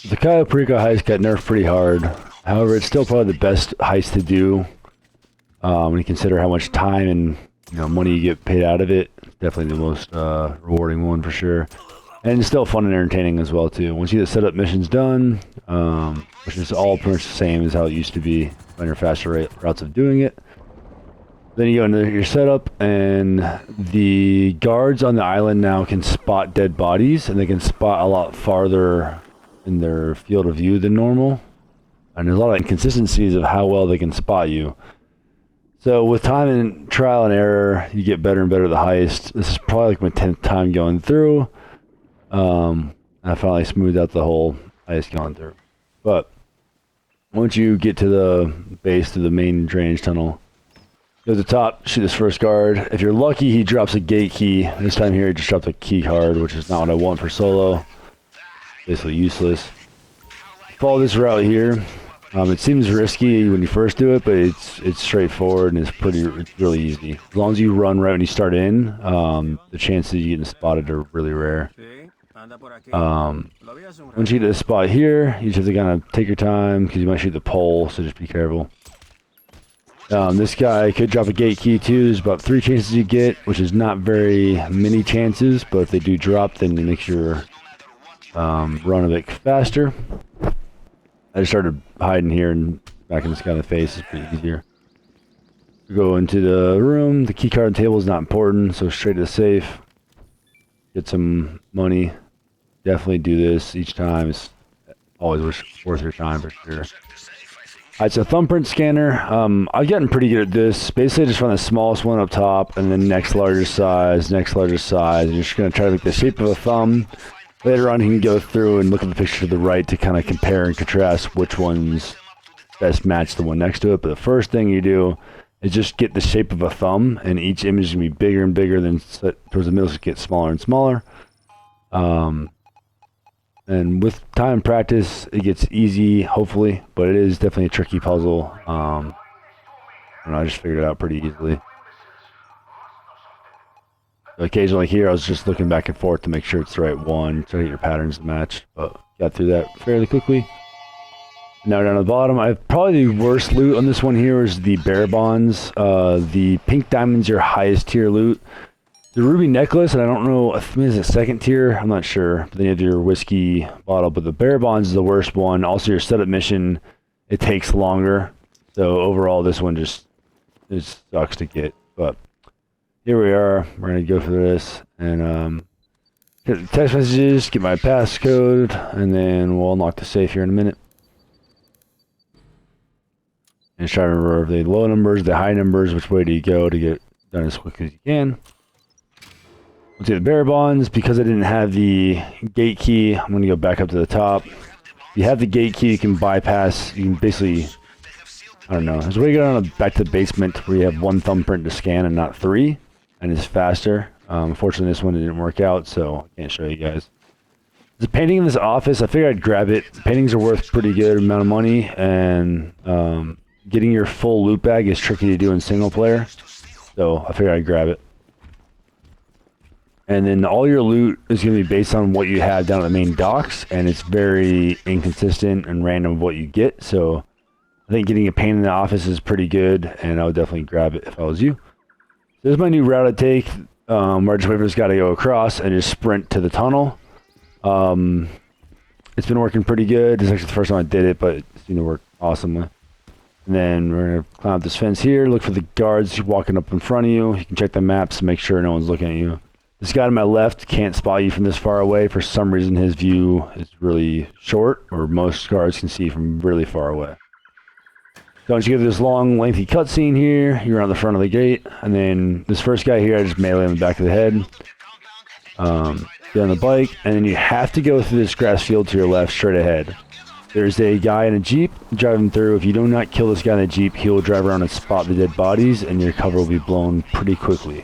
The Cayo Perico Heist got nerfed pretty hard. However, it's still probably the best heist to do when you consider how much time and money you get paid out of it. It's definitely the most rewarding one for sure. And it's still fun and entertaining as well too. Once you get the setup missions done, which is all pretty much the same as how it used to be on your faster routes of doing it. Then you go into your setup, and the guards on the island now can spot dead bodies, and they can spot a lot farther in their field of view than normal. And there's a lot of inconsistencies of how well they can spot you. So with time and trial and error, you get better and better at the heist. This is probably like my 10th time going through. I finally smoothed out the whole heist going through. But once you get to the base, to the main drainage tunnel, go to the top, shoot this first guard. If you're lucky, he drops a gate key. This time here, he just dropped a key card, which is not what I want for solo. Basically useless. Follow this route here. It seems risky when you first do it, but it's straightforward and it's really easy. As long as you run right when you start in, the chances of you getting spotted are really rare. Once you get to the spot here, you just have to kind of take your time because you might shoot the pole, so just be careful. This guy could drop a gate key too. There's about 3 chances you get, which is not very many chances, but if they do drop, then it makes your run a bit faster. I just started hiding here and back in this guy in the face. It's pretty easier. We go into the room. The key card on the table is not important, so straight to the safe. Get some money. Definitely do this each time. It's always worth your time for sure. It's a thumbprint scanner. I've gotten pretty good at this. Basically, just find the smallest one up top, and then next largest size, next largest size. And you're just going to try to make the shape of a thumb. Later on, you can go through and look at the picture to the right to kind of compare and contrast which ones best match the one next to it. But the first thing you do is just get the shape of a thumb, and each image is going to be bigger and bigger, then towards the middle, it gets smaller and smaller. And with time and practice, it gets easy, hopefully, but it is definitely a tricky puzzle. I just figured it out pretty easily. Occasionally here, I was just looking back and forth to make sure it's the right one, try to get your patterns to match, but got through that fairly quickly. Now down at the bottom, I have probably the worst loot on this one here is the bear bonds. The pink diamond's your highest tier loot. The ruby necklace, and I don't know if it's a second tier, I'm not sure. But then you have your whiskey bottle, but the bear bonds is the worst one. Also your setup mission, it takes longer. So overall, this one just sucks to get. But here we are. We're going to go for this. And hit the text messages, get my passcode, and then we'll unlock the safe here in a minute. And try to remember the low numbers, the high numbers, which way do you go to get done as quickly as you can. Let's see the bear bonds. Because I didn't have the gate key, I'm going to go back up to the top. If you have the gate key, you can bypass, you can basically, I don't know, there's a way to go down back to the basement where you have 1 thumbprint to scan and not 3, and it's faster. Unfortunately, this one didn't work out, so I can't show you guys. There's a painting in this office. I figured I'd grab it. Paintings are worth a pretty good amount of money, and getting your full loot bag is tricky to do in single player, so I figured I'd grab it. And then all your loot is going to be based on what you have down at the main docks, and it's very inconsistent and random what you get. So I think getting a paint in the office is pretty good, and I would definitely grab it if I was you. This is my new route I take, where I just wait for this guy to go across and just sprint to the tunnel. It's been working pretty good. This is actually the first time I did it, but it seemed to work awesomely. And then we're going to climb up this fence here, look for the guards walking up in front of you. You can check the maps to make sure no one's looking at you. This guy to my left can't spot you from this far away. For some reason, his view is really short, or most guards can see from really far away. So once you get this long, lengthy cutscene here, you're on the front of the gate, and then this first guy here, I just melee in the back of the head. Get on the bike, and then you have to go through this grass field to your left, straight ahead. There's a guy in a Jeep driving through. If you do not kill this guy in the Jeep, he'll drive around and spot the dead bodies, and your cover will be blown pretty quickly.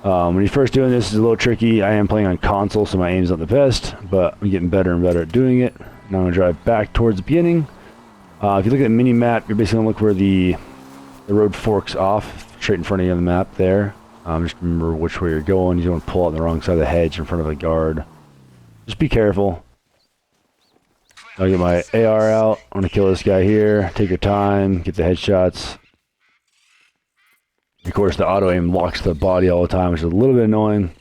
When you're first doing this, it's a little tricky. I am playing on console, so my aim's not the best, but I'm getting better and better at doing it. Now I'm going to drive back towards the beginning. If you look at the mini-map, you're basically going to look where the road forks off, straight in front of you on the map there. Just remember which way you're going. You don't want to pull out on the wrong side of the hedge in front of a guard. Just be careful. I'll get my AR out. I'm gonna kill this guy here. Take your time, get the headshots. Of course, the auto aim locks the body all the time, which is a little bit annoying.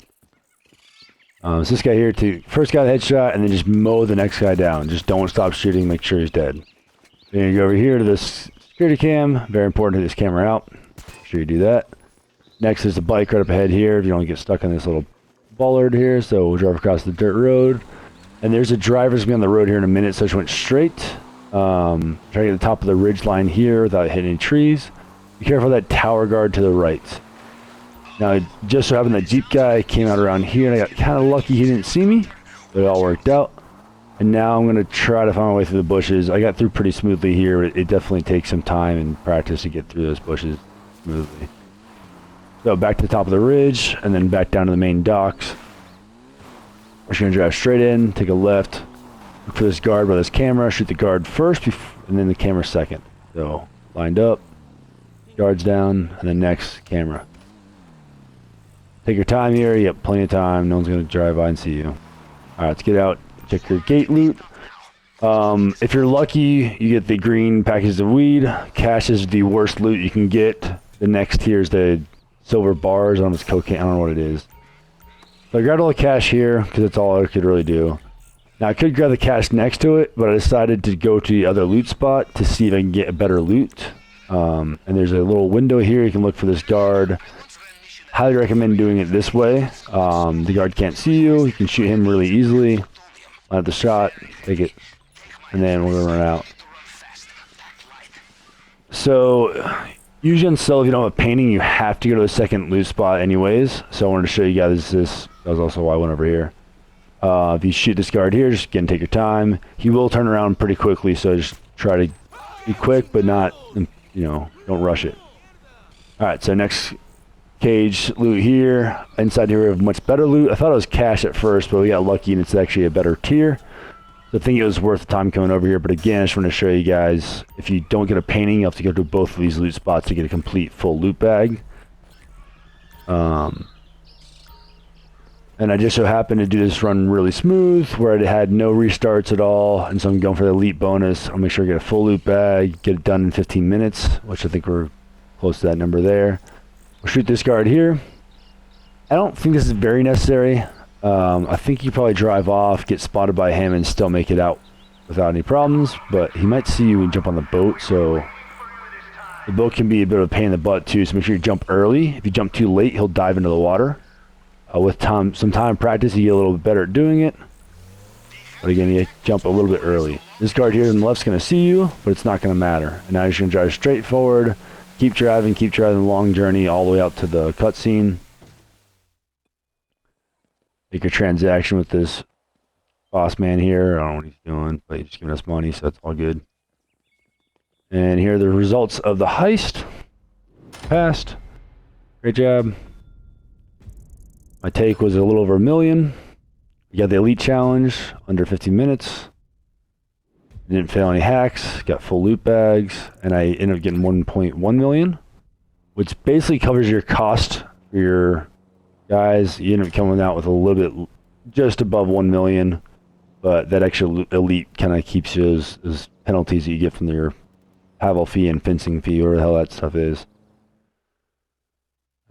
So this guy here, first guy the headshot, and then just mow the next guy down. Just don't stop shooting, make sure he's dead. Then you go over here to this security cam. Very important to this camera out. Make sure you do that. Next is the bike right up ahead here, if you don't get stuck on this little bollard here. So we'll drive across the dirt road. And there's a driver's gonna be on the road here in a minute, so I just went straight. Try to get to the top of the ridge line here without hitting any trees. Be careful of that tower guard to the right. Now, just so happened that Jeep guy came out around here, and I got kind of lucky he didn't see me, but it all worked out. And now I'm gonna try to find my way through the bushes. I got through pretty smoothly here, but it definitely takes some time and practice to get through those bushes smoothly. So back to the top of the ridge, and then back down to the main docks. We're just gonna drive straight in, take a left, look for this guard by this camera, shoot the guard first, and then the camera second. So, lined up, guards down, and then next, camera. Take your time here, you have plenty of time, no one's gonna drive by and see you. Alright, let's get out, check your gate loot. If you're lucky, you get the green packages of weed. Cash is the worst loot you can get. The next tier is the silver bars on this cocaine, I don't know what it is. So I grabbed all the cash here, because that's all I could really do. Now I could grab the cash next to it, but I decided to go to the other loot spot to see if I can get a better loot. And there's a little window here, you can look for this guard. Highly recommend doing it this way. The guard can't see you, you can shoot him really easily. Line up the shot, take it, and then we're gonna run out. So, usually on cell, if you don't have a painting, you have to go to the second loot spot anyways. So I wanted to show you guys this. That was also why I went over here. If you shoot this guard here, just again take your time. He will turn around pretty quickly, so just try to be quick, but not, you know, don't rush it. Alright, so next cage loot here. Inside here we have much better loot. I thought it was cash at first, but we got lucky and it's actually a better tier. So I think it was worth the time coming over here, but again, I just want to show you guys, if you don't get a painting, you have to go to both of these loot spots to get a complete full loot bag. And I just so happened to do this run really smooth, where I had no restarts at all, and so I'm going for the elite bonus. I'll make sure I get a full loot bag, get it done in 15 minutes, which I think we're close to that number there. We'll shoot this guard here. I don't think this is very necessary. I think you probably drive off, get spotted by him, and still make it out without any problems, but he might see you and jump on the boat, so the boat can be a bit of a pain in the butt too, so make sure you jump early. If you jump too late, he'll dive into the water. With some time practice, you get a little bit better at doing it. But again, you jump a little bit early. This guard here on the left's going to see you, but it's not going to matter. And now you're just going to drive straight forward, keep driving the long journey all the way out to the cutscene. Make a transaction with this boss man here. I don't know what he's doing, but he's just giving us money, so that's all good. And here are the results of the heist. Passed. Great job. My take was a little over 1 million. We got the elite challenge, under 15 minutes. Didn't fail any hacks, got full loot bags, and I ended up getting 1.1 million, which basically covers your cost for your guys. You end up coming out with a little bit just above 1 million, but that extra elite kind of keeps you as penalties that you get from your paddle fee and fencing fee, or the hell that stuff is.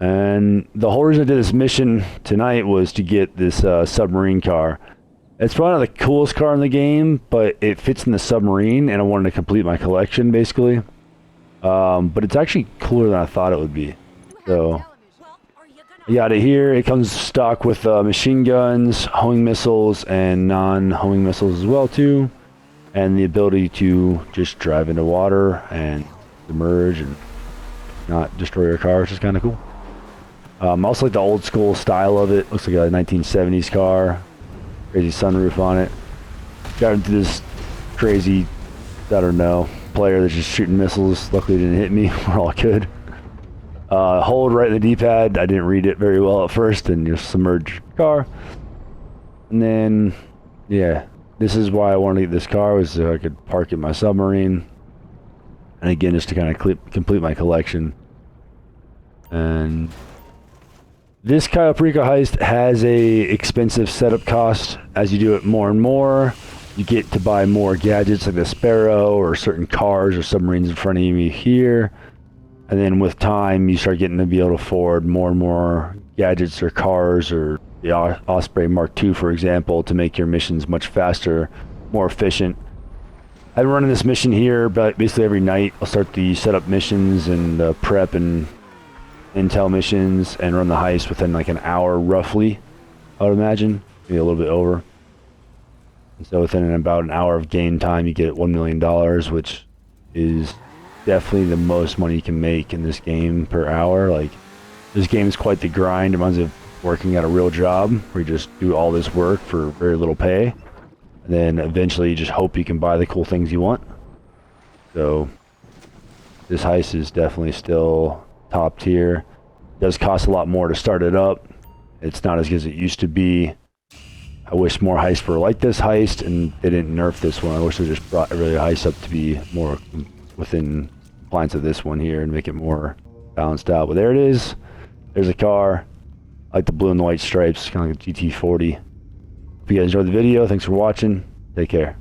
And the whole reason I did this mission tonight was to get this submarine car. It's probably not the coolest car in the game, but it fits in the submarine, and I wanted to complete my collection, basically. But it's actually cooler than I thought it would be. So, you got it here. It comes stock with machine guns, homing missiles, and non-homing missiles as well, too. And the ability to just drive into water and submerge and not destroy your car, which is kind of cool. I also like the old school style of it. Looks like a 1970s car. Crazy sunroof on it. Driving through this crazy, I don't know, player that's just shooting missiles. Luckily it didn't hit me. We're all good. Hold right in the D-pad. I didn't read it very well at first, and just submerge your car. And then, yeah, this is why I wanted to get this car, was so I could park it in my submarine. And again, just to kind of complete my collection. And this Cayo Perico Heist has a expensive setup cost. As you do it more and more, you get to buy more gadgets like the Sparrow or certain cars or submarines in front of you here. And then with time, you start getting to be able to afford more and more gadgets or cars or the Osprey Mark II, for example, to make your missions much faster, more efficient. I've been running this mission here, but basically every night I'll start the setup missions and prep and intel missions and run the heist within like an hour roughly, I would imagine, maybe a little bit over. And so within about an hour of game time, you get $1 million, which is definitely the most money you can make in this game per hour. Like, this game is quite the grind. It reminds me of working at a real job where you just do all this work for very little pay. And then eventually you just hope you can buy the cool things you want. So this heist is definitely still top tier. It does cost a lot more to start it up. It's not as good as it used to be. I wish more heists were like this heist and they didn't nerf this one. I wish they just brought really heist up to be more within compliance of this one here and make it more balanced out. But there it is. There's a car. I like the blue and the white stripes, kind of like a GT40. If you guys enjoyed the video, thanks for watching. Take care.